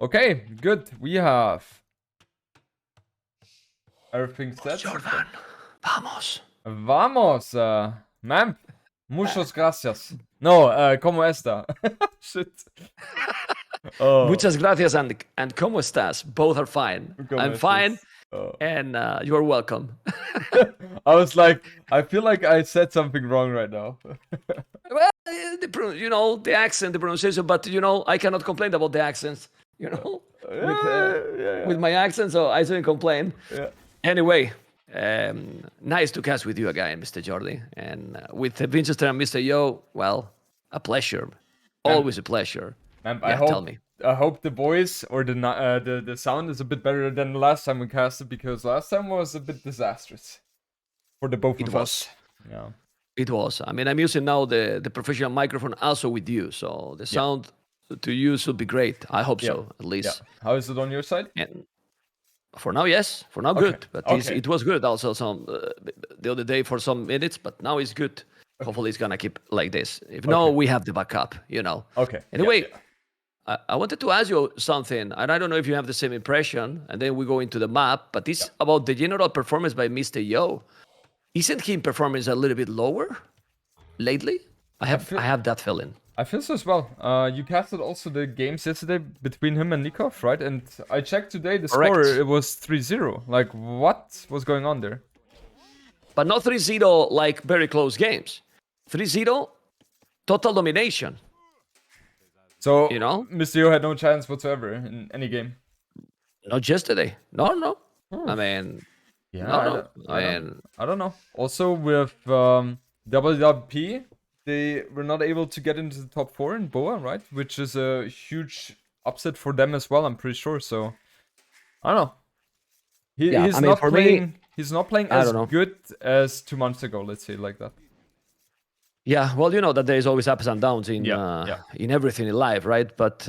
Okay, good. We have everything set. Jordan, vamos. Vamos, ma'am. Muchas gracias. No, ¿cómo está? Shit. Oh, Muchas gracias and ¿cómo estás? Both are fine. ¿cómo I'm estás? fine, Oh. and you're welcome. I was like, I feel like I said something wrong right now. Well, the accent, the pronunciation, but I cannot complain about the accents. With my accent, so I shouldn't complain. Yeah. Anyway, nice to cast with you again, Mr. Jordi, and with Vinchester and Mr. Yo. Well, a pleasure, always a pleasure. And Yeah, tell me. I hope the voice or the sound is a bit better than the last time we casted, because last time was a bit disastrous for the both of us. Yeah. It was. I mean, I'm using now the professional microphone also with you, so the sound to you should be great. I hope so, at least. Yeah. How is it on your side? And for now, yes. For now, good. But it was good also the other day for some minutes, but now it's good. Hopefully, it's gonna keep like this. If no, we have the backup. Okay. Anyway. I wanted to ask you something, and I don't know if you have the same impression, and then we go into the map, but it's about the general performance by Mr. Yo. Isn't he performance a little bit lower lately? I have that feeling. I feel so as well. You casted also the games yesterday between him and Nikov, right? And I checked today the score, it was 3-0. Like, what was going on there? But not 3-0 like very close games. 3-0, total domination. So, Mr. Yo had no chance whatsoever in any game? Not yesterday. No. I mean... Yeah, I don't know. Also, with WWP, they were not able to get into the top 4 in BOA, right? Which is a huge upset for them as well, I'm pretty sure. So, I don't know. He's not playing as good as 2 months ago, let's say it like that. Yeah, well, you know that there is always ups and downs in everything in life, right? But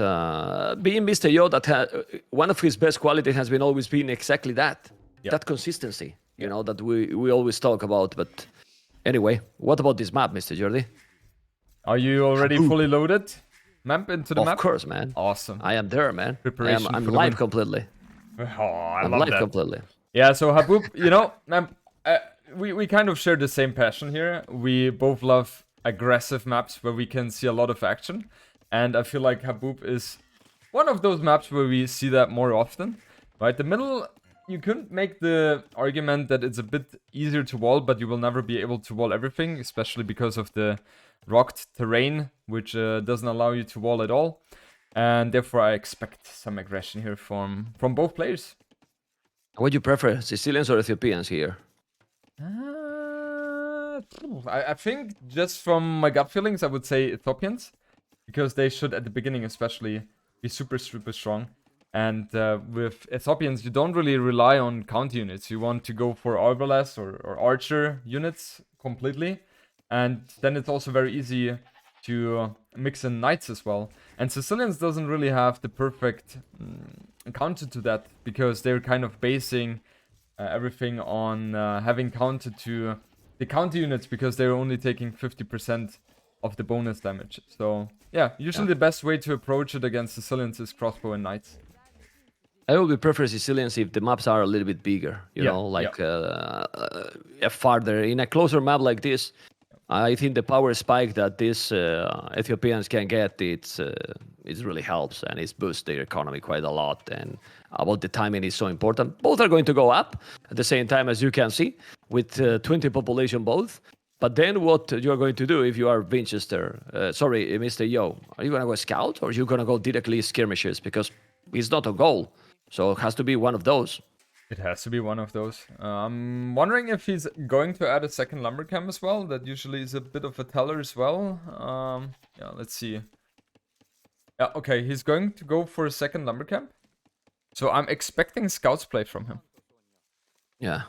being Mr. Yo, one of his best qualities has been always been exactly that. That consistency, that we always talk about. But anyway, what about this map, Mr. Jordi? Are you already fully loaded? Map into the map? Of course, man. Awesome. I am there, man. Preparation I'm live completely. Oh, I I'm love live that. completely. Yeah, so Habub, we kind of share the same passion here. We both love aggressive maps where we can see a lot of action. And I feel like Habub is one of those maps where we see that more often. Right, the middle... You could make the argument that it's a bit easier to wall, but you will never be able to wall everything, especially because of the rocked terrain, which doesn't allow you to wall at all. And therefore, I expect some aggression here from both players. What do you prefer, Sicilians or Ethiopians here? I think just from my gut feelings, I would say Ethiopians, because they should, at the beginning especially, be super, super strong. And with Ethiopians, you don't really rely on counter units. You want to go for Arbalest or Archer units completely. And then it's also very easy to mix in Knights as well. And Sicilians doesn't really have the perfect counter to that, because they're kind of basing everything on having counter to the counter units, because they're only taking 50% of the bonus damage. So yeah, usually the best way to approach it against Sicilians is crossbow and Knights. I would prefer Sicilians if the maps are a little bit bigger, farther. In a closer map like this, I think the power spike that these Ethiopians can get, it really helps, and it boosts their economy quite a lot. And about the timing is so important. Both are going to go up at the same time, as you can see, with 20 population both. But then what you're going to do if you are Vinchester, Mr. Yo, are you going to go scout, or are you going to go directly skirmishes? Because it's not a goal. So it has to be one of those. It has to be one of those. I'm wondering if he's going to add a second lumber camp as well. That usually is a bit of a teller as well. Let's see. Yeah, okay, he's going to go for a second lumber camp. So I'm expecting scouts play from him. Yeah.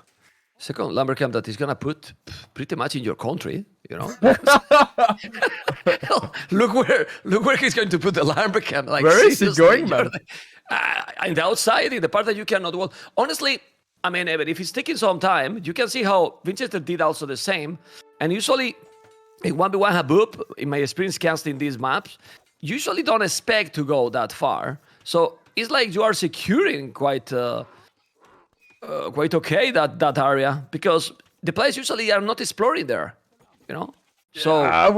Second lumber camp that he's gonna put pretty much in your country, look where he's going to put the lumber camp. Like, where is he going, man? In the outside, in the part that you cannot wall. Honestly, I mean, but if it's taking some time, you can see how Vinchester did also the same. And usually, in 1v1 Habub, in my experience casting these maps, usually don't expect to go that far. So it's like you are securing quite okay that area, because the players usually are not exploring there, you know. So I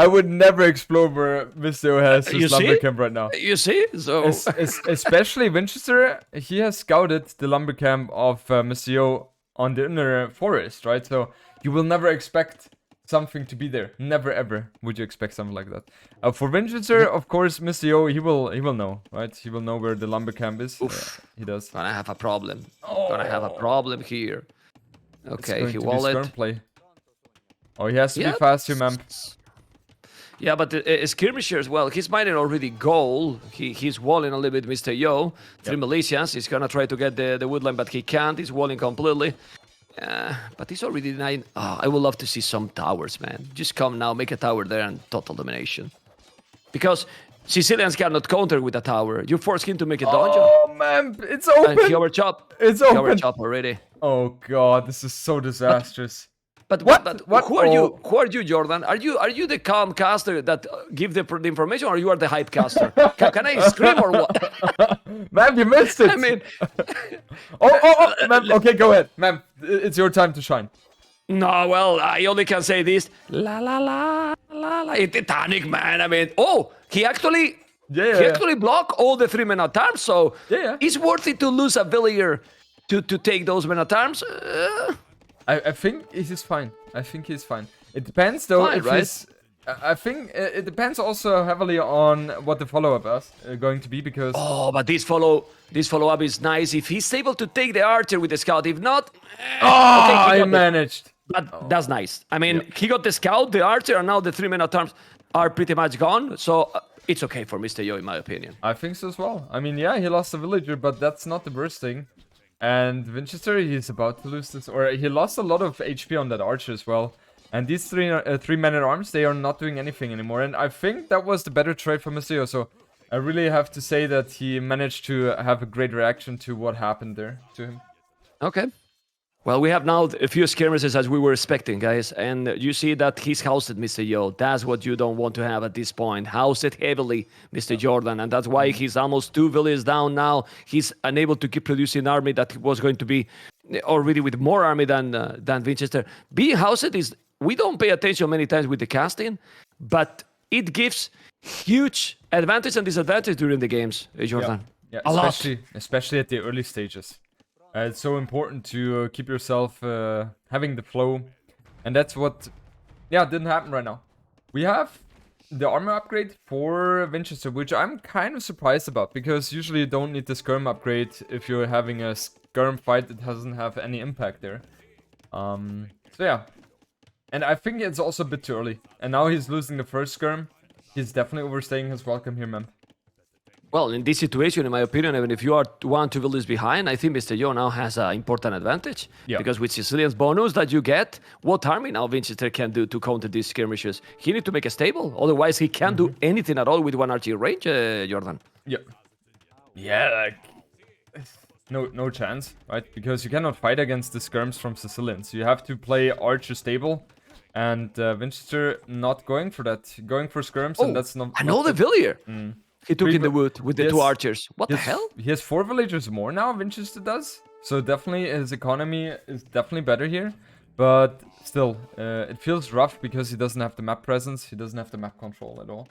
would never explore where Mr. has you his lumber see, camp right now. you see. So Especially Vinchester, he has scouted the lumber camp of Mr. Yo on the inner forest, right? So you will never expect something to be there. Never ever would you expect something like that. For Vinchester, of course, Mr. Yo, he will know, right? He will know where the lumber camp is. He does. gonna have a problem. Gonna have a problem here. Okay, he It's going to be wallet. skirm play. Oh, he has to be Yeah. fast, you man. Yeah, but the skirmisher as well. He's mining already goal. He's walling a little bit, Mr. Yo. 3 militias. He's gonna try to get the woodline, but he can't. He's walling completely. But he's already 9. Oh, I would love to see some towers, man. Just come now, make a tower there, and total domination. Because Sicilians cannot counter with a tower. You force him to make a dungeon. Oh man, it's open. And he overchop. It's He open. overchop already. Oh god, this is so disastrous. But What? But What? who are you? Oh. Who are you, Jordan? Are you the calm caster that give the information, or you are the hype caster? Can I scream or what? Man, you missed it. I mean, oh, man. Okay, go ahead, man. It's your time to shine. no. Well, I only can say this. La la la la la. It's Titanic, man. I mean, he actually. Yeah. He actually blocked all the 3 men at arms, so Yeah. it's worth it to lose a villager to take those men at arms. I think he's fine. I think he's fine. It depends though. Fine, if right? he's, I think it depends also heavily on what the follow-up is going to be, because Oh, but this follow-up is nice. If he's able to take the archer with the scout, if not, I he got managed. but that's nice. I mean, he got the scout, the archer, and now the 3 men at arms are pretty much gone. So it's okay for Mr. Yo, in my opinion. I think so as well. I mean, yeah, he lost a villager, but that's not the worst thing. And Vinchester, he's about to lose this, or he lost a lot of HP on that archer as well. And these three men at arms, they are not doing anything anymore. And I think that was the better trade for Mr. Yo. So I really have to say that he managed to have a great reaction to what happened there to him. Okay. Well, we have now a few skirmishes as we were expecting, guys. And you see that he's housed Mr. Yo. That's what you don't want to have at this point. Housed heavily, Mr. Jordan. And that's why he's almost 2 villages down now. He's unable to keep producing army that was going to be already with more army than Vinchester. Being housed is, we don't pay attention many times with the casting, but it gives huge advantage and disadvantage during the games, Jordan. Yeah, A lot. especially at the early stages. It's so important to keep yourself having the flow, and that's what, didn't happen right now. We have the armor upgrade for Vinchester, which I'm kind of surprised about, because usually you don't need the skirm upgrade if you're having a skirm fight that doesn't have any impact there. So yeah, and I think it's also a bit too early. And now he's losing the first skirm. He's definitely overstaying his welcome here, man. Well, in this situation, in my opinion, even if you are 1-2 villages behind, I think Mr. Yo now has an important advantage. Yeah. Because with Sicilian's bonus that you get, what army now Vinchester can do to counter these skirmishes? He need to make a stable. Otherwise, he can't do anything at all with 1 archer range, Jordan. Yeah. Yeah, like... No chance, right? Because you cannot fight against the skirms from Sicilians. You have to play archer stable. And Vinchester not going for that. Going for skirms, and that's not... Another villager! He took Three in the vi- wood with the Yes. 2 archers. What the He has- hell? He has 4 villagers more now, Vinchester does. So definitely his economy is definitely better here. But still, it feels rough because he doesn't have the map presence. He doesn't have the map control at all.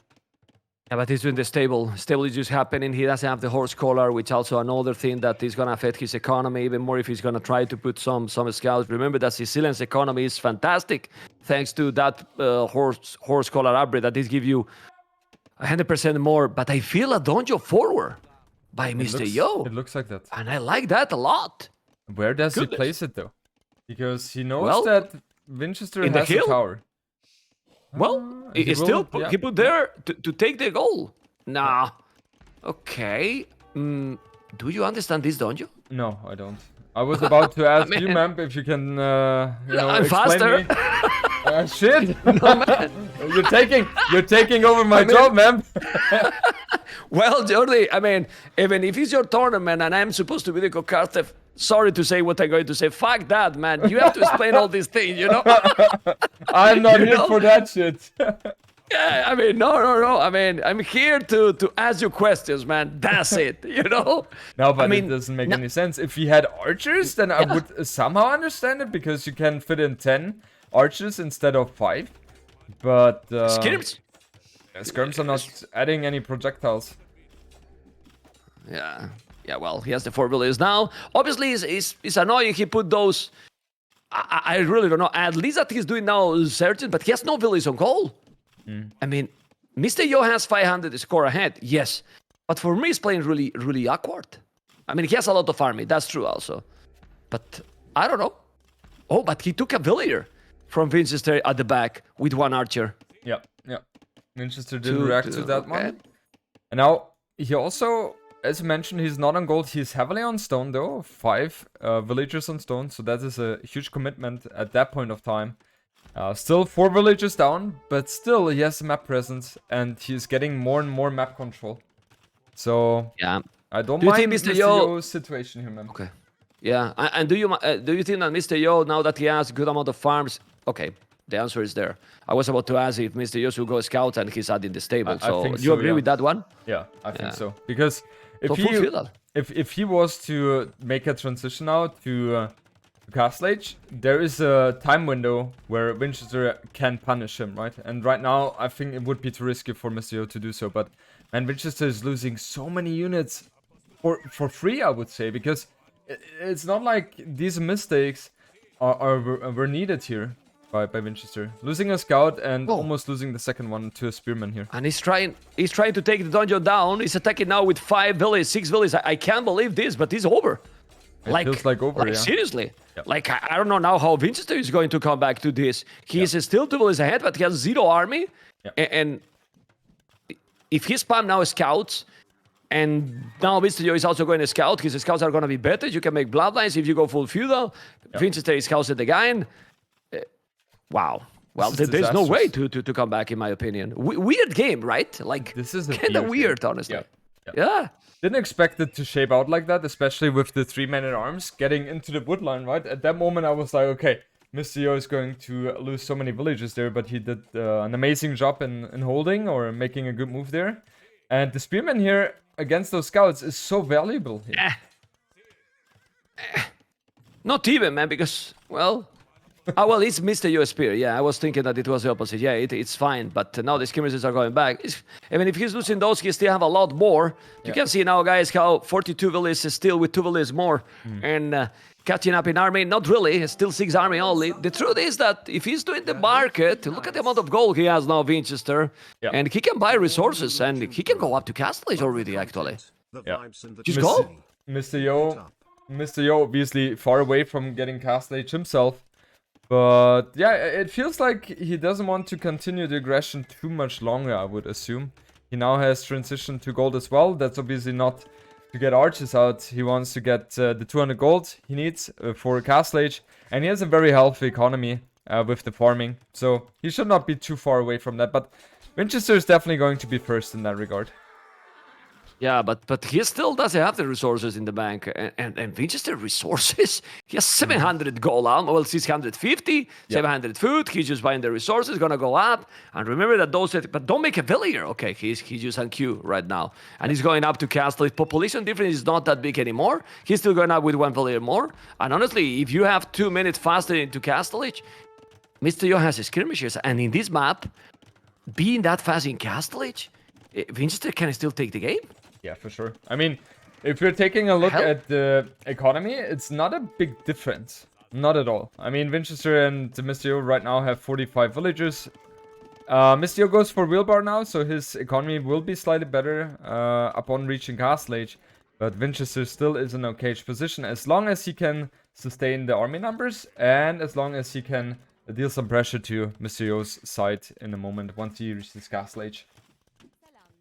Yeah, but he's doing the stable. Stable is just happening. He doesn't have the horse collar, which also another thing that is going to affect his economy even more if he's going to try to put some scouts. Remember that Sicilian's economy is fantastic thanks to that horse collar upgrade that this give you 100% more. But I feel a dungeon forward by Mr. Yo. It looks like that. And I like that a lot. Where does he Goodness. place it though? Because he knows Well, that Vinchester in the has a hill. tower. Well, he he will, still yeah. he put there to take the goal. Nah. Okay. Do you understand this dungeon? No, I don't. I was about to ask you, Man. Mamp, if you can, I'm explain faster. me. Shit! You're taking over my job, Mamp. Well, Jordi, I mean, even if it's your tournament and I'm supposed to be the co-caster, sorry to say what I'm going to say. Fuck that, man. You have to explain all these things, you know? I'm not here know? for that shit. Yeah, I mean, no. I mean, I'm here to ask you questions, man. That's it, you know? No, but I mean, it doesn't make no- any sense. If he had archers, then I Yeah. would somehow understand it because you can fit in 10 archers instead of 5. But Skirms. skirms are not adding any projectiles. Yeah. Yeah, well, he has the 4 villages now. Obviously, it's annoying he put those... I really don't know. At least that he's doing now certain, but he has no villages on goal. I mean, Mr. Yo has 500 score ahead, yes. But for me, he's playing really, really awkward. I mean, he has a lot of army, that's true also. But I don't know. Oh, but he took a villager from Vinchester at the back with 1 archer. Yeah. Winchester didn't react to that okay. one. And now, he also, as you mentioned, he's not on gold. He's heavily on stone, though. 5 villagers on stone, so that is a huge commitment at that point of time. Still 4 villagers down, but still he has map presence, and he's getting more and more map control. So, Yeah. I don't Do you mind think Mr. Mr. Yo- Yo's situation here, man. Okay. Yeah, and do you think that Mr. Yo, now that he has a good amount of farms, okay, the answer is there. I was about to ask if Mr. Yo should go scout and he's adding the stable. I So think do you so, agree yeah. with that one? Yeah, I think Yeah. so. Because if So he fulfill that. if he was to make a transition now to Castle Age, there is a time window where Winchester can punish him, right? And right now, I think it would be too risky for Mr. Yo to do so. But man, Winchester is losing so many units for free, I would say, because it's not like these mistakes were needed here by Winchester. Losing a scout and Oh. almost losing the second one to a spearman here. And he's trying to take the dungeon down. He's attacking now with 5 villages, 6 villages. I can't believe this, but it's over. It feels like over, yeah. Seriously. Yep. Like, I don't know now how Vinchester is going to come back to this. He's still 2 villages ahead, but he has 0 army. Yep. And if he spam now scouts, and now Mr. Yo is also going to scout, his scouts are going to be better. You can make bloodlines if you go full feudal. Vinchester is scouted again. Wow. Well, This is there's no way disastrous. to come back, in my opinion. Weird game, right? Like, This is a kind of weird weird, game. honestly. Yeah. Yeah. Didn't expect it to shape out like that, especially with the 3 men at arms getting into the woodline, right? At that moment, I was like, okay, Mr. Yo is going to lose so many villages there, but he did an amazing job in holding or making a good move there. And the spearman here against those scouts is so valuable here. Not even, man, because, well... well, it's Mr. Yo Spear. Yeah, I was thinking that it was the opposite. Yeah, it's fine. But now the skirmishes are going back. I mean, if he's losing those, he still have a lot more. You can see now, guys, how 42 villages is still with 2 villages more. And catching up in army, not really. It's still 6 army only. The truth is that if he's doing the market, look at the amount of gold he has now, Vinchester. Yeah. And he can buy resources, and he can go up to Castle Age already, actually. Yeah. Just go. Mr. Yo obviously far away from getting Castle Age himself. But yeah, it feels like he doesn't want to continue the aggression too much longer, I would assume. He now has transitioned to gold as well. That's obviously not to get arches out. He wants to get the 200 gold he needs for Castle Age. And he has a very healthy economy with the farming. So he should not be too far away from that. But Winchester is definitely going to be first in that regard. Yeah, but he still doesn't have the resources in the bank. And Vinchester resources? He has 700 gold out, well, 650, 700 food. He's just buying the resources, gonna go up. And remember that those, but don't make a villager. Okay, he's just on queue right now. And he's going up to Castle. His population difference is not that big anymore. He's still going up with 1 villager more. And honestly, if you have 2 minutes faster into Castle Age, Mr. Yo has his skirmishers. And in this map, being that fast in Castle Age, Vinchester can still take the game. Yeah, for sure. I mean, if you're taking a look at the economy, it's not a big difference. Not at all. I mean, Vinchester and Mr. Yo right now have 45 villagers. Mr. Yo goes for wheelbar now, so his economy will be slightly better upon reaching Castle Age. But Vinchester still is in an okay position as long as he can sustain the army numbers and as long as he can deal some pressure to Mr. Yo's side in a moment once he reaches Castle Age.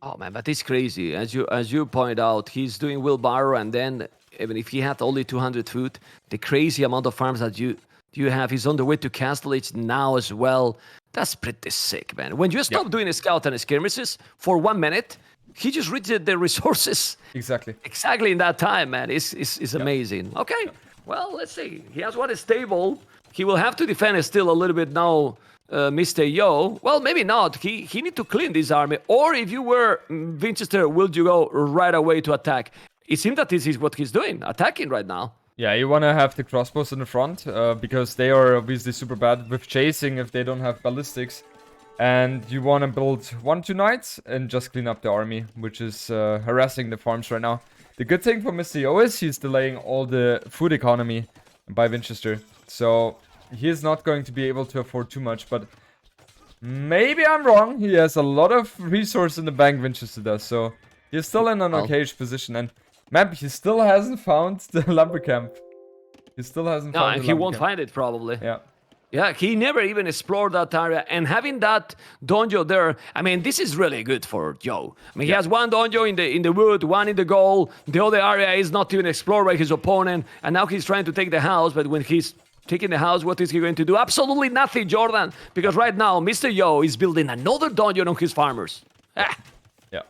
Oh man, but it's crazy. As you point out, he's doing wheelbarrow, and then even if he had only 200 food, the crazy amount of farms that you have, he's on the way to Castle Age now as well. That's pretty sick, man. When you stop doing a scout and skirmishes for 1 minute, he just reached the resources. Exactly in that time, man. It's amazing. Okay, well, let's see. He has one stable. He will have to defend still a little bit now. Mr. Yo, well, maybe not. He need to clean this army. Or if you were Vinchester, will you go right away to attack? It seems that this is what he's doing, attacking right now. Yeah, you want to have the crossbows in the front, because they are obviously super bad with chasing if they don't have ballistics. And you want to build 1-2 knights and just clean up the army, which is harassing the farms right now. The good thing for Mr. Yo is he's delaying all the food economy by Vinchester. So he is not going to be able to afford too much, but maybe I'm wrong. He has a lot of resource in the bank, Vinchester does, so he's still in an okay position. And man, he still hasn't found the lumber camp. He still hasn't found the lumber camp. He won't find it probably. Yeah. Yeah, he never even explored that area, and having that donjo there, I mean, this is really good for Joe. I mean, he has one donjo in the wood, one in the goal. The other area is not even explored by his opponent, and now he's trying to take the house. But when he's taking the house, what is he going to do? Absolutely nothing, Jordan, because right now Mr. Yo is building another donjon on his farmers. Ah. Yeah,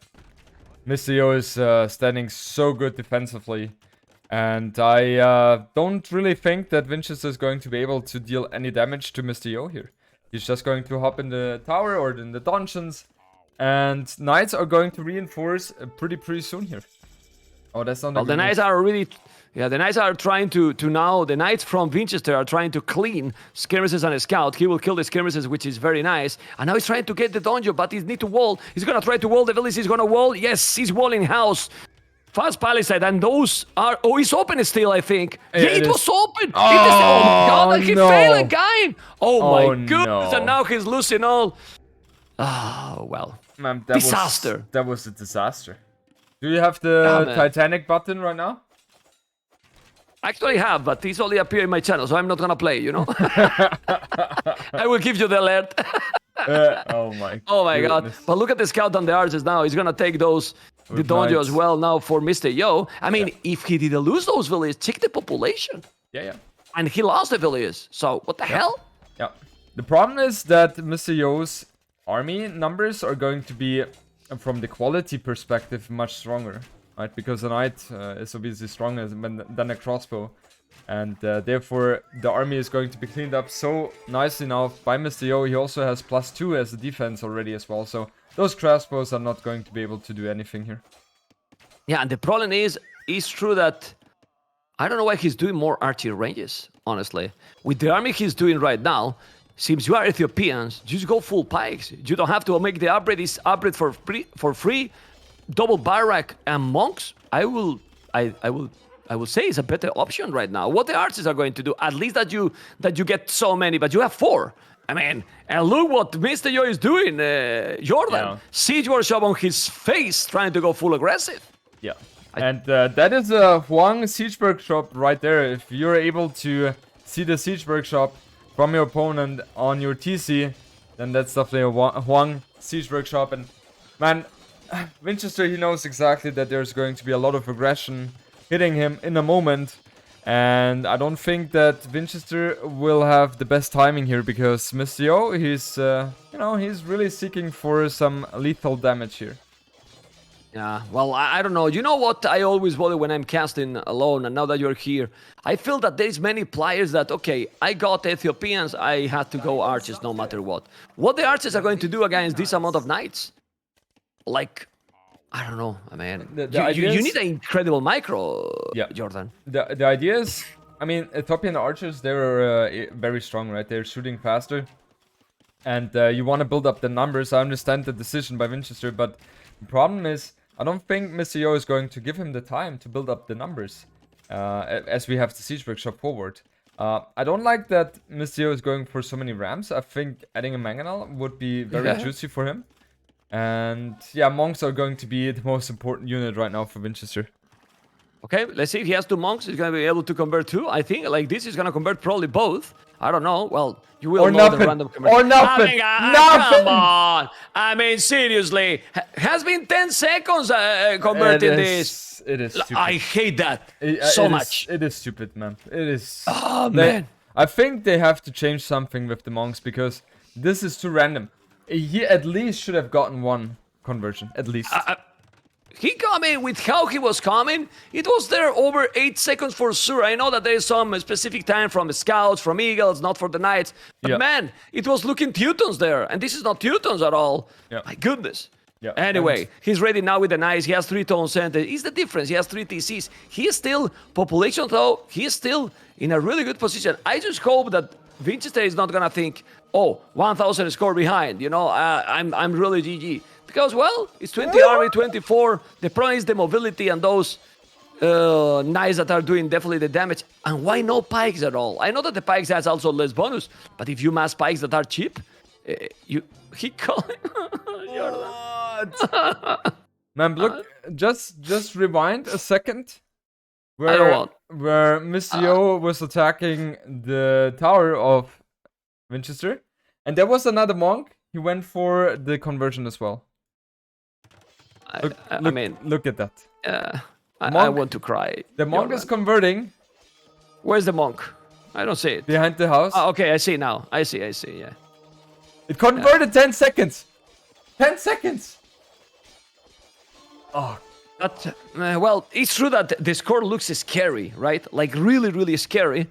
Mr. Yo is standing so good defensively. And I don't really think that Vinchester is going to be able to deal any damage to Mr. Yo here. He's just going to hop in the tower or in the dungeons. And knights are going to reinforce pretty soon here. Oh, that's not. Well, the knights are really... Yeah, the knights are trying to now... The knights from Vinchester are trying to clean skirmishes and a scout. He will kill the skirmishes, which is very nice. And now he's trying to get the donjon, but he needs to wall. He's going to try to wall the village. He's going to wall. Yes, he's walling house. Fast palisade, and those are... Oh, it's open still, I think. Yeah, it was open! Oh, my God, he failed again! Oh my goodness, no. and now he's losing all... Oh, well. Man, disaster. That was a disaster. Do you have the Titanic button right now? I actually have, but it's only appeared in my channel, so I'm not gonna play, you know? I will give you the alert. Oh my God. But look at the scout on the archers now. He's gonna take those... The donjo as well now for Mr. Yo. I mean, if he didn't lose those villages, check the population. Yeah. And he lost the villages. So, what the hell? Yeah. The problem is that Mr. Yo's army numbers are going to be, from the quality perspective, much stronger. Right? Because a knight is obviously stronger than a crossbow. And therefore, the army is going to be cleaned up so nicely now by Mr. Yo. He also has +2 as a defense already as well. So, those crossbows are not going to be able to do anything here. Yeah, and the problem is, it's true that... I don't know why he's doing more archery ranges, honestly. With the army he's doing right now, since you are Ethiopians, just go full pikes. You don't have to make the upgrade. It's upgrade for free. Double barrack and monks. I will say it's a better option right now. What the archers are going to do, at least that you get so many, but you have 4. I mean, and look what Mr. Yo is doing, Jordan. Yeah. Siege Workshop on his face, trying to go full aggressive. Yeah, and that is a Huang Siege Workshop right there. If you're able to see the Siege Workshop from your opponent on your TC, then that's definitely a Huang Siege Workshop. And man, Vinchester, he knows exactly that there's going to be a lot of aggression hitting him in a moment. And I don't think that Vinchester will have the best timing here, because Mr. Yo, he's really seeking for some lethal damage here. Yeah, well, I don't know. You know what I always worry when I'm casting alone, and now that you're here, I feel that there's many players that, okay, I got Ethiopians, I had to go archers no matter what. What the archers are going to do against this amount of knights? Like... I don't know, man. You need an incredible micro, Jordan. The idea is, I mean, Ethiopian archers, they're very strong, right? They're shooting faster. And you want to build up the numbers. I understand the decision by Vinchester, but the problem is, I don't think Mr. Yo is going to give him the time to build up the numbers, as we have the Siege Workshop forward. I don't like that Mr. Yo is going for so many rams. I think adding a mangonel would be very juicy for him. And yeah, monks are going to be the most important unit right now for Vinchester. Okay, let's see if he has 2 monks. He's going to be able to convert 2. I think like this is going to convert probably both. I don't know. Well, you will know the random conversion. Or nothing. Come on. I mean, seriously. Has been 10 seconds converting this. It is stupid. I hate that so much. It is stupid, man. It is. Oh, man. I think they have to change something with the monks, because this is too random. He at least should have gotten 1 conversion, at least. he coming with how he was coming. It was there over 8 seconds for sure. I know that there is some specific time from the scouts, from Eagles, not for the Knights. But Yeah. man, it was looking Teutons there. And this is not Teutons at all. Yeah. My goodness. Yeah, Anyway, and- he's ready now with the Knights. He has 3 tone centers. It's the difference. He has 3 TCs. He is still, population though, he is still in a really good position. I just hope that Vinchester is not going to think, oh, 1,000 score behind. You know, I'm really GG. Because, well, it's 20 army, 24. The problem is the mobility and those knights that are doing definitely the damage. And why no pikes at all? I know that the pikes has also less bonus, but if you mass pikes that are cheap, he calling. Man, look, just rewind a second. I don't want. Where Mr. Yo was attacking the tower of Vinchester, and there was another monk. He went for the conversion as well. I mean, look at that. I Monk- want to cry. The monk is converting Where's the monk? I don't see it. behind the house. Oh, okay, I see now. I see, yeah. It converted 10 seconds. 10 seconds. Oh, But, well, it's true that the score looks scary, right? Like really, really scary.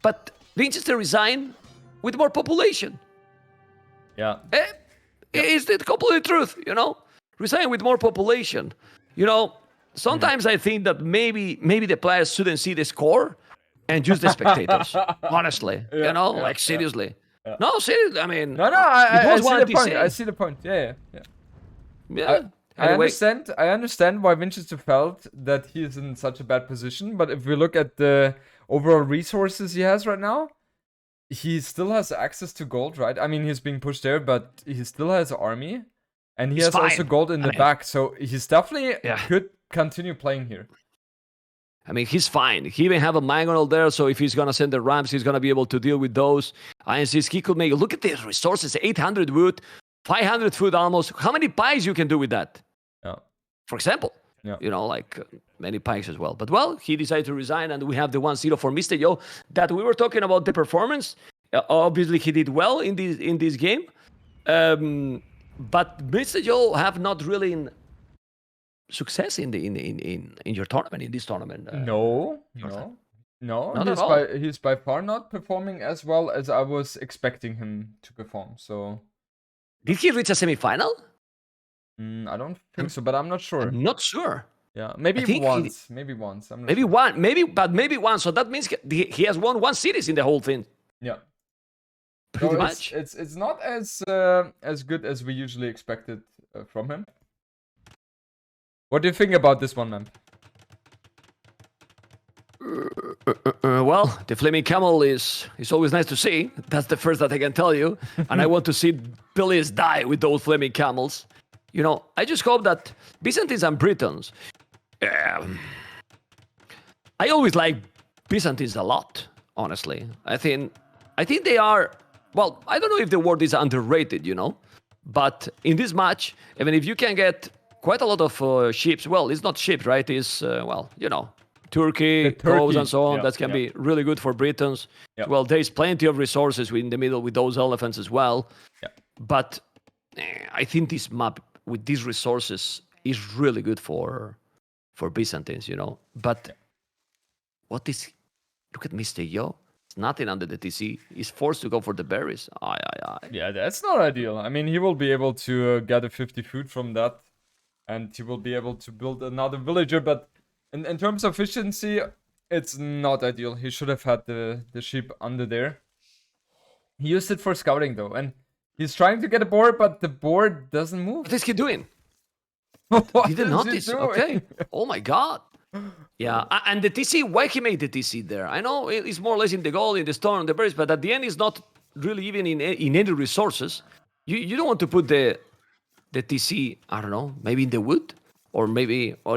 But Vinchester resign with more population. yeah. Is the complete truth, you know? Resign with more population. You know, sometimes I think that maybe the players shouldn't see the score and use the spectators. Honestly, you know, like seriously. Yeah. No, seriously. I mean, No, it I was see one the point. TC. I see the point. Yeah. Yeah. I Anyway, understand why Winchester felt that he is in such a bad position, but if we look at the overall resources he has right now, he still has access to gold, right? I mean, he's being pushed there, but he still has an army, and he He's has also fine. gold in the mean- back, so he's definitely Yeah. could continue playing here. I mean, he's fine. He even have a mangonel there, so if he's gonna send the ramps, he's gonna be able to deal with those. And since he could make, look at the resources: 800 wood, 500 food almost. How many pies you can do with that? Yeah. For example, Yeah. you know, like many pikes as well. But well, he decided to resign, and we have the 1-0 for Mr. Yo. That we were talking about the performance. Obviously, he did well in this game, but Mr. Yo have not really success in your tournament, in this tournament. No. Not at all. He's by far not performing as well as I was expecting him to perform. So Did he reach a semifinal? I don't think so, but I'm not sure. I'm not sure. Yeah, maybe think once. Maybe once. I'm not Maybe sure. one, maybe one. So that means he has won 1 series in the whole thing. Yeah. Pretty No, much. It's not as good as we usually expected from him. What do you think about this one, man? Well, the flaming camel is always nice to see. That's the first that I can tell you. And I want to see Billies die with those flaming camels. You know, I just hope that Byzantines and Britons. I always like Byzantines a lot, honestly. I think they are. Well, I don't know if the word is underrated, you know, but in this match, even if you can get quite a lot of ships, well, it's not ships, right? It's well, you know, Turkey, coves and so on. yeah, that can be really good for Britons. Yeah. Well, there's plenty of resources in the middle with those elephants as well. Yeah. But I think this map with these resources is really good for Byzantines, you know. But what is? Look at Mr. Yo. It's nothing under the TC. He's forced to go for the berries. Yeah, that's not ideal. I mean, he will be able to get a 50 food from that, and he will be able to build another villager. But in terms of efficiency, it's not ideal. He should have had the sheep under there. He used it for scouting though, and he's trying to get a board, but the board doesn't move. What is he doing? What Didn't is he notice. doing? Okay. Oh my god. Yeah, and the TC, why he made the TC there? I know it's more or less in the gold, in the stone, and the berries, but at the end, it's not really even in any resources. You don't want to put the TC, I don't know, maybe in the wood, or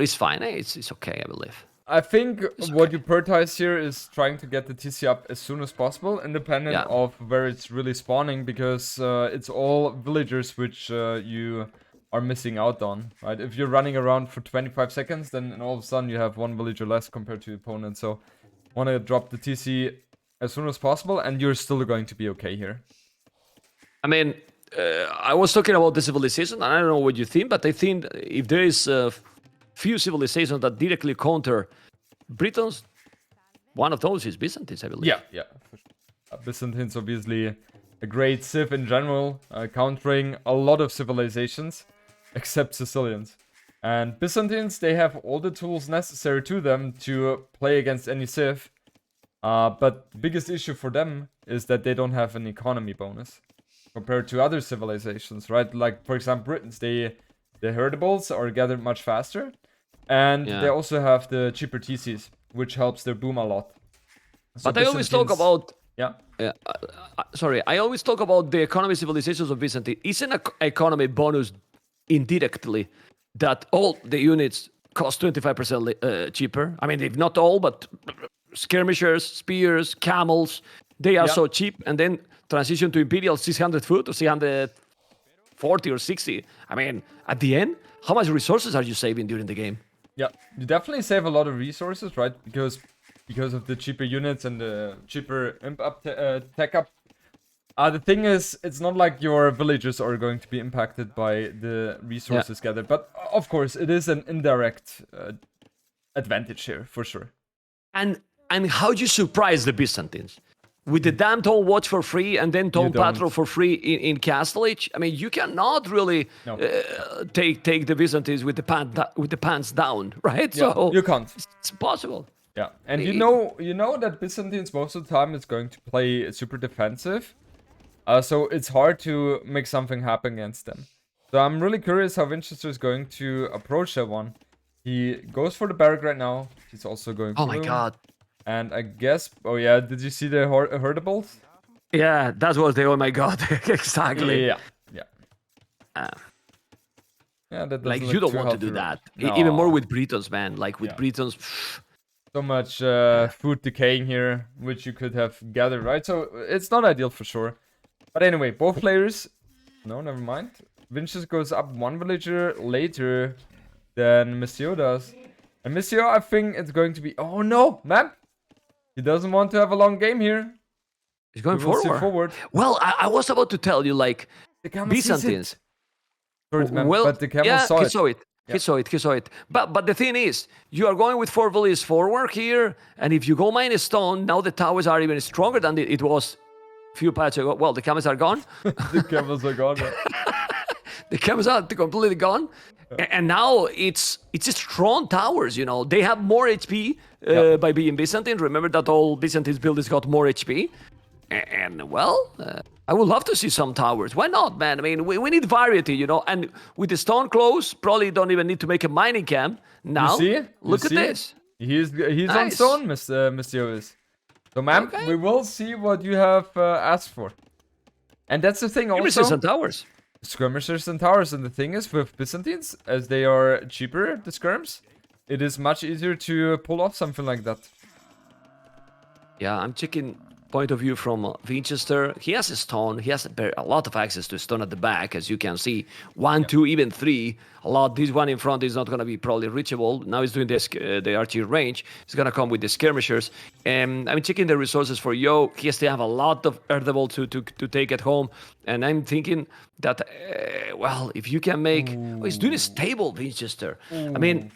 it's fine. It's okay, I believe. I think what you prioritize here is trying to get the TC up as soon as possible, independent Yeah. of where it's really spawning, because it's all villagers which you are missing out on, right? If you're running around for 25 seconds, then all of a sudden you have one villager less compared to your opponent. So want to drop the TC as soon as possible, and you're still going to be okay here. I mean, I was talking about the civilization, and I don't know what you think, but I think if there is few civilizations that directly counter Britons. One of those is Byzantines, I believe. Yeah. For sure. Byzantines obviously a great civ in general, countering a lot of civilizations, except Sicilians. And Byzantines, they have all the tools necessary to them to play against any civ. But the biggest issue for them is that they don't have an economy bonus compared to other civilizations, right? Like, for example, Britons, the herdables are gathered much faster. And they also have the cheaper TCs, which helps their boom a lot. So but I always talk about... Yeah. Sorry, I always talk about the economy civilizations of Byzantine. Isn't an economy bonus indirectly that all the units cost 25% cheaper? I mean, if not all, but skirmishers, spears, camels, they are so cheap. And then transition to Imperial 600 foot or 640 or 60. I mean, at the end, how much resources are you saving during the game? Yeah, you definitely save a lot of resources, right? Because of the cheaper units and the cheaper imp up tech up. The thing is, it's not like your villagers are going to be impacted by the resources gathered. But of course, it is an indirect advantage here, for sure. And how do you surprise the Byzantines? With the damn Tone Watch for free and then Tone Patrol for free in Castle Age? I mean, you cannot really take the Byzantines with the pants down, right? Yeah, so you can't. It's possible. Yeah, and you know that Byzantines most of the time is going to play super defensive. So it's hard to make something happen against them. So I'm really curious how Vinchester is going to approach that one. He goes for the barrack right now. He's also going for my god. And I guess... Oh yeah, did you see the herdables? Yeah, that was the oh my god. Exactly. Yeah. That like, you don't want to do that. No. Even more with Britons, man. Like, with Britons... So much food decaying here, which you could have gathered, right? So it's not ideal for sure. But anyway, both players... No, never mind. Vinchester goes up one villager later than Monsieur does. And Monsieur, I think it's going to be... Oh no, man! He doesn't want to have a long game here. He's going forward. Well, I was about to tell you, like, Byzantines. But the camel saw it. He saw it. But the thing is, you are going with 4 villages forward here, and if you go minus stone, now the towers are even stronger than it was a few patches ago. Well, the camels are gone. The camels are gone. The camels are completely gone. And now it's strong towers, you know. They have more HP by being Byzantine. Remember that all Byzantine buildings got more HP. And well, I would love to see some towers. Why not, man? I mean, we need variety, you know. And with the stone close, probably don't even need to make a mining camp. Now, look at this. He's on stone, Mr. is. So, ma'am, we will see what you have asked for. And that's the thing also. Skirmishers and towers. Skirmishers and towers. And the thing is, with Byzantines, as they are cheaper, the skirms, it is much easier to pull off something like that. Yeah, I'm checking point of view from Vinchester. He has a stone. He has a lot of access to stone at the back, as you can see. 1, 2, even 3. A lot. This one in front is not going to be probably reachable. Now he's doing the archery range. He's going to come with the skirmishers. I'm checking the resources for Yo. He has to have a lot of earthable to take at home. And I'm thinking that, well, if you can make... Oh, he's doing a stable, Vinchester. I mean...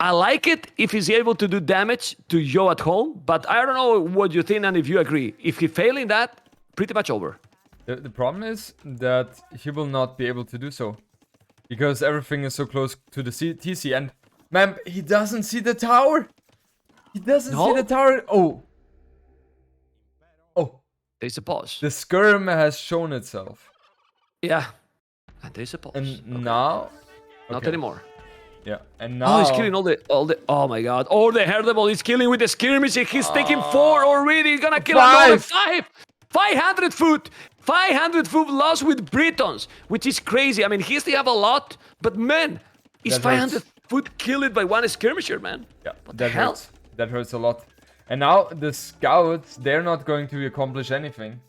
I like it if he's able to do damage to Yo at home, but I don't know what you think and if you agree. If he fails in that, pretty much over. The problem is that he will not be able to do so. Because everything is so close to the TC. And, man, he doesn't see the tower. He doesn't see the tower. Oh. There's a pause. The skirm has shown itself. Yeah. And there's a pause. And now... Not anymore. Yeah, and now... Oh, he's killing all the... Oh my god. All the herdable he's killing with the skirmish. He's taking 4 already. He's gonna kill another 5. 500 foot. 500 foot loss with Britons, which is crazy. I mean, he still have a lot, but man, he's 500 foot killed by one skirmisher, man. Yeah, that hurts. That hurts a lot. And now the scouts, they're not going to accomplish anything.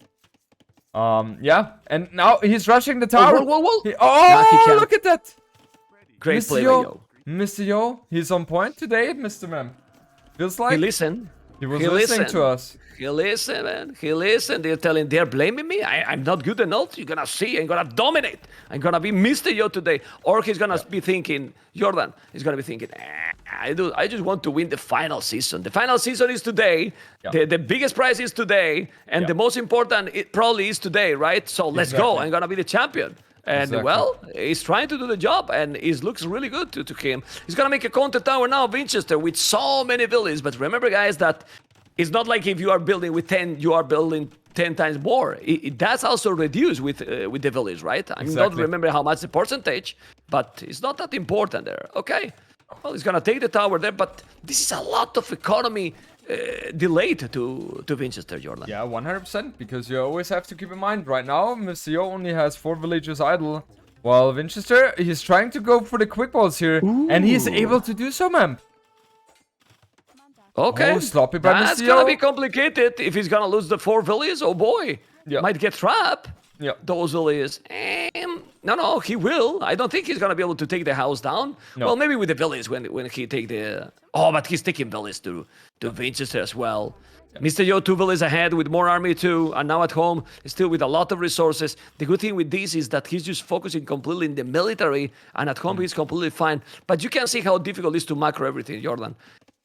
Yeah, and now he's rushing the tower. Whoa. Look at that. Great play by Yo. Mr. Yo, he's on point today, Mr. Mem. Feels like... He listened. He was listening to us. He listened, man. He listened. They're blaming me. I'm not good enough. You're gonna see. I'm gonna dominate. I'm gonna be Mr. Yo today. Or he's gonna be thinking, Jordan. He's gonna be thinking, I just want to win the final season. The final season is today. Yeah. The biggest prize is today, and the most important it probably is today, right? So let's go. I'm gonna be the champion. And well, he's trying to do the job, and it looks really good to him. He's gonna make a counter tower now, Vinchester, with so many villages. But remember, guys, that it's not like if you are building with 10, you are building 10 times more. That's also reduced with the village, right? I don't remember how much the percentage, but it's not that important there. Okay, well, he's gonna take the tower there, but this is a lot of economy delayed to Vinchester, Jordan. Yeah, 100%, because you always have to keep in mind, right now, Mr. Yo only has 4 villagers idle, while Vinchester, he's trying to go for the quick balls here, and he's able to do so, man. Okay, oh, sloppy by that's Mr. gonna Yo. be complicated if he's gonna lose the 4 villages. Oh boy, might get trapped. Yeah. Those villages. No, he will. I don't think he's gonna be able to take the house down. No. Well, maybe with the village when he take the. Oh, but he's taking village to Vinchester as well. Yeah. Mr. Yo 2 villages ahead with more army too, and now at home still with a lot of resources. The good thing with this is that he's just focusing completely in the military, and at home he's completely fine. But you can see how difficult it is to macro everything, Jordan.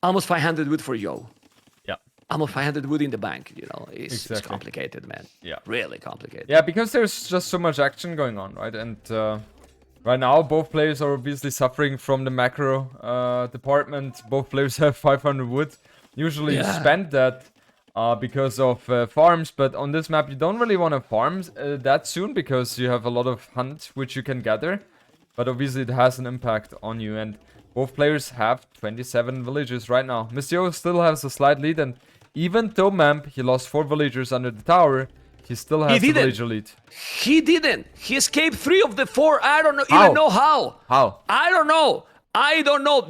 Almost 500 wood for Yo. Yeah. Almost 500 wood in the bank, you know. It's complicated, man. Yeah. Really complicated. Yeah, because there's just so much action going on, right? And right now, both players are obviously suffering from the macro department. Both players have 500 wood. Usually you spend that because of farms, but on this map you don't really want to farm that soon because you have a lot of hunt which you can gather. But obviously it has an impact on you, and both players have 27 villagers right now. Mr. Yo still has a slight lead, and even though Mamp, he lost 4 villagers under the tower, he still has the villager lead. He didn't. He escaped 3 of the 4. I don't know, even know how. How? I don't know.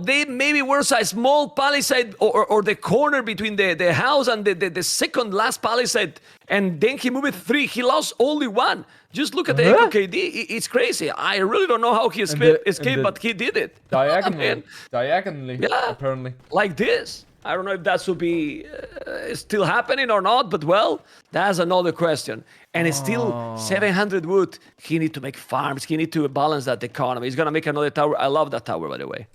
They maybe were a small palisade or the corner between the house and the second last palisade. And then he moved 3. He lost only 1. Just look at the Echo KD. It's crazy. I really don't know how he escaped, but he did it. Diagonally, apparently. Like this. I don't know if that should be still happening or not, but well, that's another question. And it's still 700 wood. He need to make farms. He need to balance that economy. He's going to make another tower. I love that tower, by the way.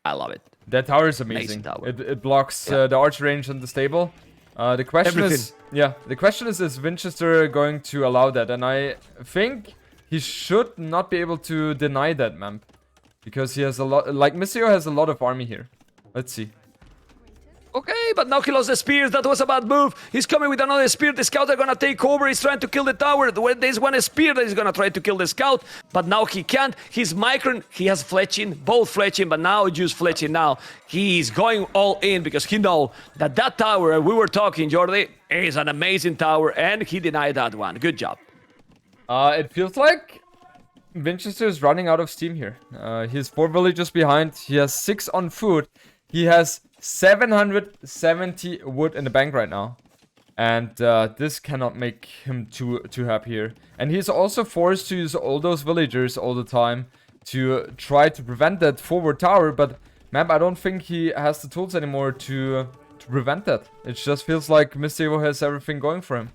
I love it. That tower is amazing. Tower. It blocks the arch range and the stable. The question is Vinchester going to allow that? And I think he should not be able to deny that, man. Because he has a lot, like Mr. Yo has a lot of army here. Let's see. Okay, but now he lost the spears. That was a bad move. He's coming with another spear. The scouts are gonna take over. He's trying to kill the tower. There's one spear that is gonna try to kill the scout, but now he can't. He's micron. He has fletching, both fletching, but now just fletching now. He's going all in because he know that tower, we were talking, Jordi, is an amazing tower, and he denied that one. Good job. It feels like Vinchester is running out of steam here. He's 4 villages behind. He has 6 on food. He has 770 wood in the bank right now. And this cannot make him too happy here. And he's also forced to use all those villagers all the time to try to prevent that forward tower. But, man, I don't think he has the tools anymore to prevent that. It just feels like Mr. Yo has everything going for him.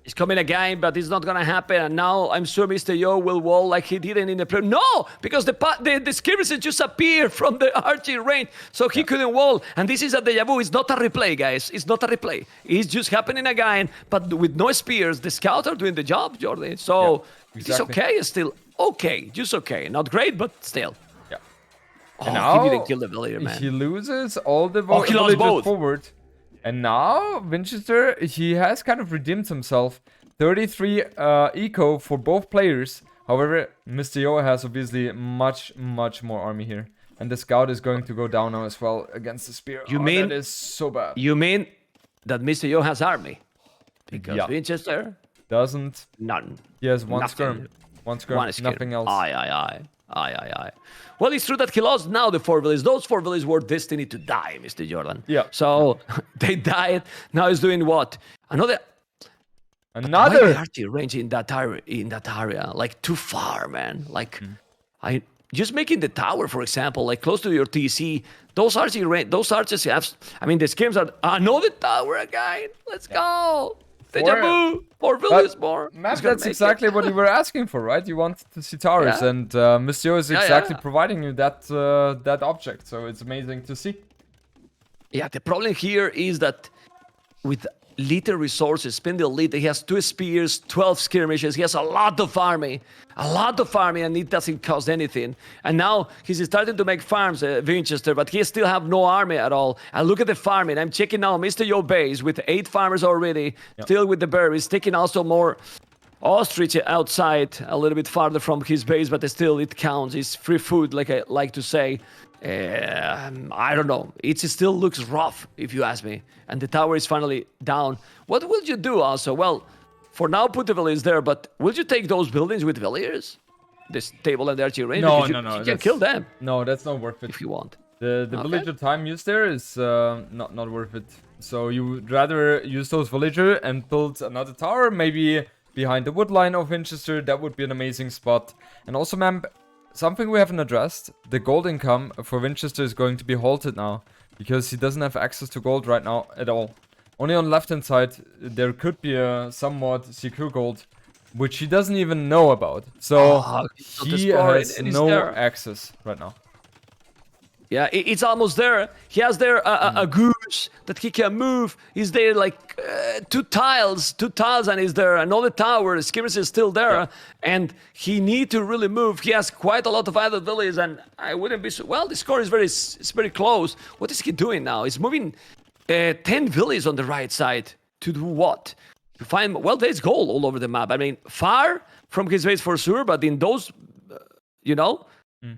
He's coming again, but it's not gonna happen. And now I'm sure Mr. Yo will wall like he didn't in the play. No, because the skirmishes just appeared from the arching range, so he couldn't wall. And this is a deja vu. It's not a replay, guys. It's not a replay. It's just happening again, but with no spears. The scouts are doing the job, Jordi. So it's okay. It's still okay. Just okay. Not great, but still. Yeah. Oh, now he didn't kill the villager, man. He loses all the villagers forward. And now, Vinchester, he has kind of redeemed himself. 33 eco for both players. However, Mr. Yo has obviously much more army here. And the scout is going to go down now as well against the spear. That is so bad. You mean that Mr. Yo has army? Because Vinchester doesn't. None. He has one skirm. One skirm, nothing else. Aye. Well, it's true that he lost now the 4 villages. Those 4 villages were destined to die, Mr. Jordan. Yeah. So they died. Now he's doing what? Another archery range in that area. Like too far, man. Like just making the tower, for example, like close to your TC, those archers have. I mean, the schemes are another tower again. Let's go. Deja vu. More villages, more. Map, that's exactly what you were asking for, right? You want to see towers, and Mr. is exactly providing you that that object. So it's amazing to see. Yeah, the problem here is that with little resources, spend the elite, he has 2 spears, 12 skirmishes, he has a lot of army, and it doesn't cost anything. And now he's starting to make farms, Vinchester, but he still have no army at all. And look at the farming. I'm checking now Mr. Yo base with 8 farmers already, still with the berries, taking also more ostrich outside, a little bit farther from his base, but still it counts. It's free food, like I like to say. I don't know. It still looks rough, if you ask me. And the tower is finally down. What will you do also? Well, for now, put the villagers there, but will you take those buildings with villagers? This table and the archery range? No. You can kill them. No, that's not worth it. If you want. The villager time used there is not worth it. So you would rather use those villager and build another tower, maybe behind the wood line of Vinchester. That would be an amazing spot. And also, man, something we haven't addressed, the gold income for Vinchester is going to be halted now, because he doesn't have access to gold right now at all. Only on the left-hand side, there could be a somewhat secure gold, which he doesn't even know about. So he has no access right now. Yeah, it's almost there. He has there a goose that he can move. He's there like 2 tiles, and he's there another tower. Skimmers is still there, and he need to really move. He has quite a lot of other villages, and I wouldn't be so. Well, the score is very close. What is he doing now? He's moving 10 villages on the right side to do what? To find. Well, there's gold all over the map. I mean, far from his base for sure, but in those,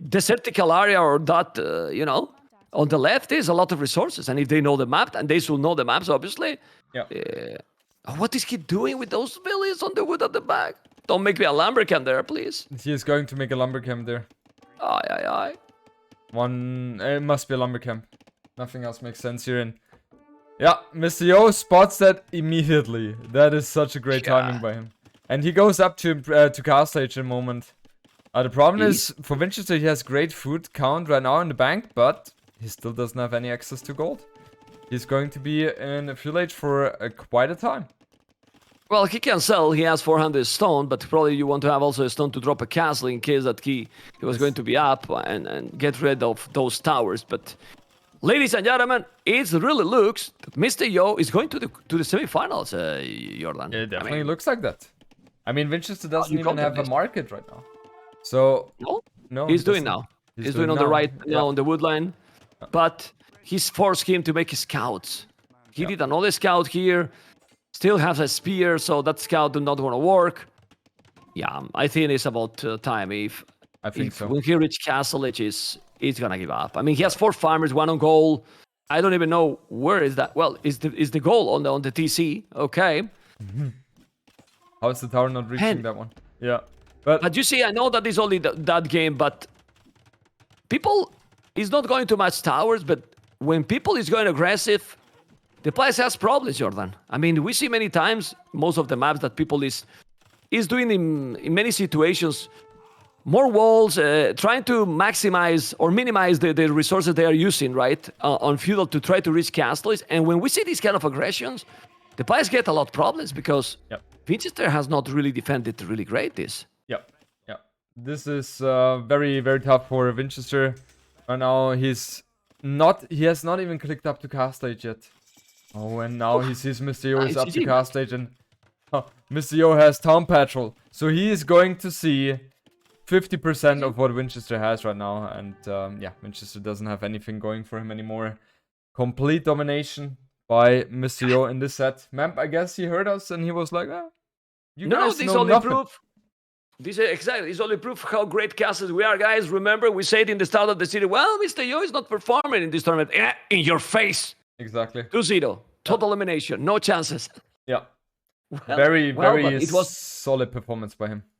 desertical area or that, on the left, there's a lot of resources. And if they know the map, and they should know the maps, obviously. What is he doing with those villages on the wood at the back? Don't make me a lumber camp there, please. He is going to make a lumber camp there. Aye. It must be a lumber camp. Nothing else makes sense here. And yeah, Mr. Yo spots that immediately. That is such a great timing by him. And he goes up to castle age in a moment. The problem is, for Vinchester, he has great food count right now in the bank, but he still doesn't have any access to gold. He's going to be in a village for quite a time. Well, he can sell. He has 400 stone, but probably you want to have also a stone to drop a castle in case that he was going to be up and get rid of those towers. But, ladies and gentlemen, it really looks that Mr. Yo is going to the semifinals, Jordan. It definitely looks like that. I mean, Winchester doesn't even have a market right now. So no, he's doing now. He's doing on the right now on the wood line, but he's forced him to make scouts. He did another scout here, still has a spear, so that scout do not want to work. Yeah, I think it's about time. When he reach castle, he's gonna give up. I mean, he has 4 farmers, 1 on goal. I don't even know where is that. Well, is the goal on the TC? Okay. How is the tower not reaching that one? Yeah. But you see, I know that is only that game, but people is not going to match towers, but when people is going aggressive, the place has problems, Jordan. I mean, we see many times, most of the maps that people is doing in many situations, more walls, trying to maximize or minimize the resources they are using, right, on feudal to try to reach castles. And when we see these kind of aggressions, the players get a lot of problems because Vinchester has not really defended really great this. This is very, very tough for Vinchester. Right now, he has not even clicked up to cast stage yet. Oh, and now he sees Mr. Yo is up to cast stage, and Mr. Yo has town patrol. So he is going to see 50% of what Vinchester has right now. And Vinchester doesn't have anything going for him anymore. Complete domination by Mr. Yo in this set. Mamp, I guess he heard us and he was like, you guys know nothing. Proof. This is only proof how great castles we are, guys. Remember, we said in the start of the city, well, Mr. Yo is not performing in this tournament. In your face. Exactly. 2-0. Total elimination. No chances. Yeah. Very solid performance by him.